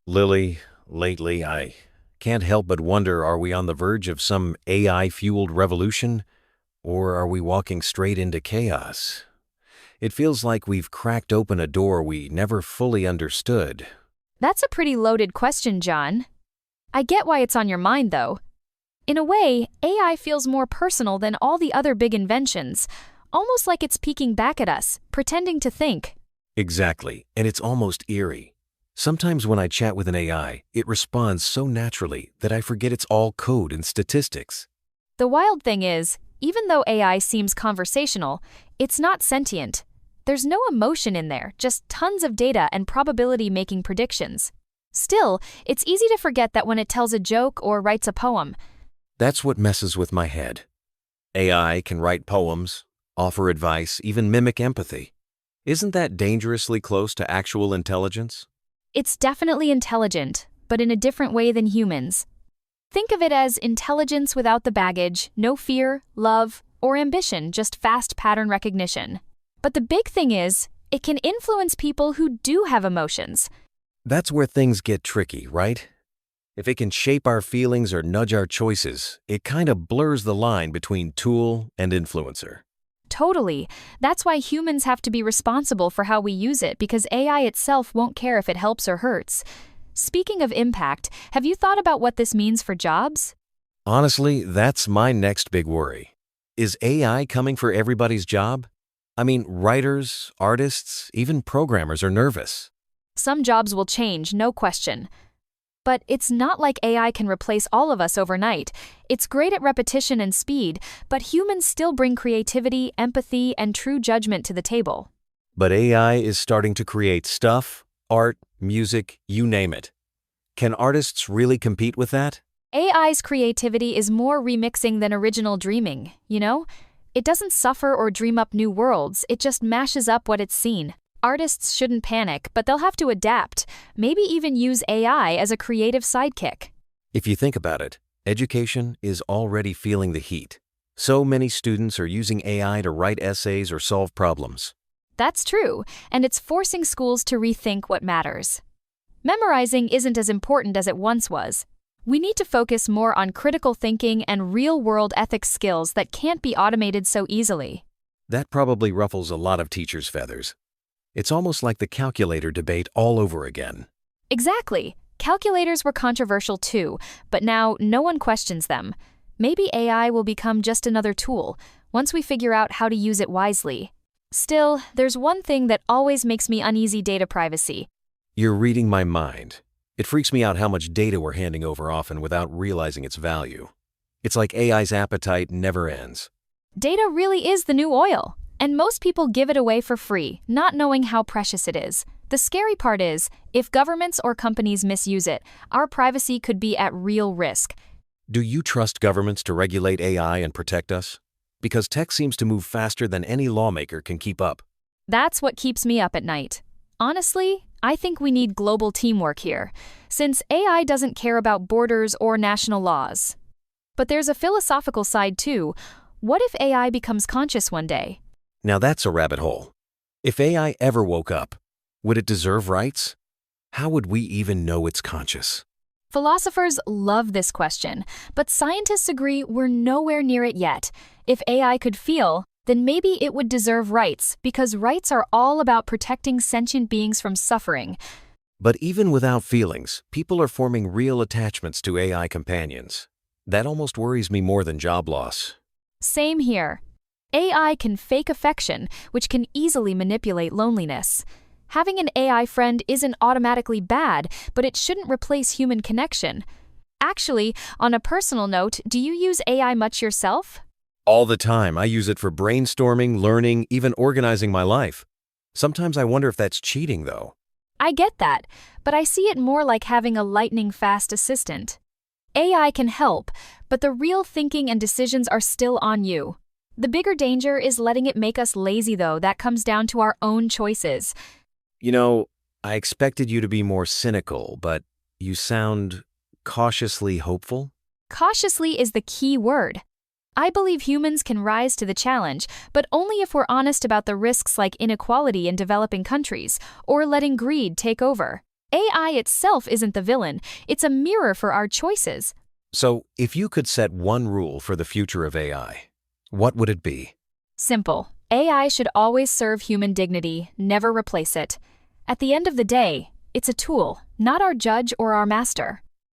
Lily, lately I can't help but wonder, are we on the verge of some AI-fueled revolution, or are we walking straight into chaos? It feels like we've cracked open a door we never fully understood. That's a pretty loaded question, John. I get why it's on your mind, though. In a way, AI feels more personal than all the other big inventions, almost like it's peeking back at us, pretending to think. Exactly, and it's almost eerie. Sometimes when I chat with an AI, it responds so naturally that I forget it's all code and statistics. The wild thing is, even though AI seems conversational, it's not sentient. There's no emotion in there, just tons of data and probability-making predictions. Still, it's easy to forget that when it tells a joke or writes a poem. That's what messes with my head. AI can write poems, offer advice, even mimic empathy. Isn't that dangerously close to actual intelligence? It's definitely intelligent, but in a different way than humans. Think of it as intelligence without the baggage, no fear, love, or ambition, just fast pattern recognition. But the big thing is, it can influence people who do have emotions. That's where things get tricky, right? If it can shape our feelings or nudge our choices, it kind of blurs the line between tool and influencer. Totally. That's why humans have to be responsible for how we use it, because AI itself won't care if it helps or hurts. Speaking of impact, have you thought about what this means for jobs? Honestly, that's my next big worry. Is AI coming for everybody's job? I mean, writers, artists, even programmers are nervous. Some jobs will change, no question. But it's not like AI can replace all of us overnight. It's great at repetition and speed, but humans still bring creativity, empathy, and true judgment to the table. But AI is starting to create stuff, art, music, you name it. Can artists really compete with that? AI's creativity is more remixing than original dreaming, you know? It doesn't suffer or dream up new worlds, it just mashes up what it's seen. Artists shouldn't panic, but they'll have to adapt, maybe even use AI as a creative sidekick. If you think about it, education is already feeling the heat. So many students are using AI to write essays or solve problems. That's true, and it's forcing schools to rethink what matters. Memorizing isn't as important as it once was. We need to focus more on critical thinking and real-world ethics skills that can't be automated so easily. That probably ruffles a lot of teachers' feathers. It's almost like the calculator debate all over again. Exactly. Calculators were controversial too, but now no one questions them. Maybe AI will become just another tool, once we figure out how to use it wisely. Still, there's one thing that always makes me uneasy: data privacy. You're reading my mind. It freaks me out how much data we're handing over often without realizing its value. It's like AI's appetite never ends. Data really is the new oil, and most people give it away for free, not knowing how precious it is. The scary part is, if governments or companies misuse it, our privacy could be at real risk. Do you trust governments to regulate AI and protect us? Because tech seems to move faster than any lawmaker can keep up. That's what keeps me up at night. Honestly, I think we need global teamwork here, since AI doesn't care about borders or national laws. But there's a philosophical side too. What if AI becomes conscious one day? Now that's a rabbit hole. If AI ever woke up, would it deserve rights? How would we even know it's conscious? Philosophers love this question, but scientists agree we're nowhere near it yet. If AI could feel, then maybe it would deserve rights, because rights are all about protecting sentient beings from suffering. But even without feelings, people are forming real attachments to AI companions. That almost worries me more than job loss. Same here. AI can fake affection, which can easily manipulate loneliness. Having an AI friend isn't automatically bad, but it shouldn't replace human connection. Actually, on a personal note, do you use AI much yourself? All the time. I use it for brainstorming, learning, even organizing my life. Sometimes I wonder if that's cheating, though. I get that, but I see it more like having a lightning-fast assistant. AI can help, but the real thinking and decisions are still on you. The bigger danger is letting it make us lazy, though. That comes down to our own choices. You know, I expected you to be more cynical, but you sound cautiously hopeful. Cautiously is the key word. I believe humans can rise to the challenge, but only if we're honest about the risks like inequality in developing countries, or letting greed take over. AI itself isn't the villain, it's a mirror for our choices. So, if you could set one rule for the future of AI, what would it be? Simple. AI should always serve human dignity, never replace it. At the end of the day, it's a tool, not our judge or our master.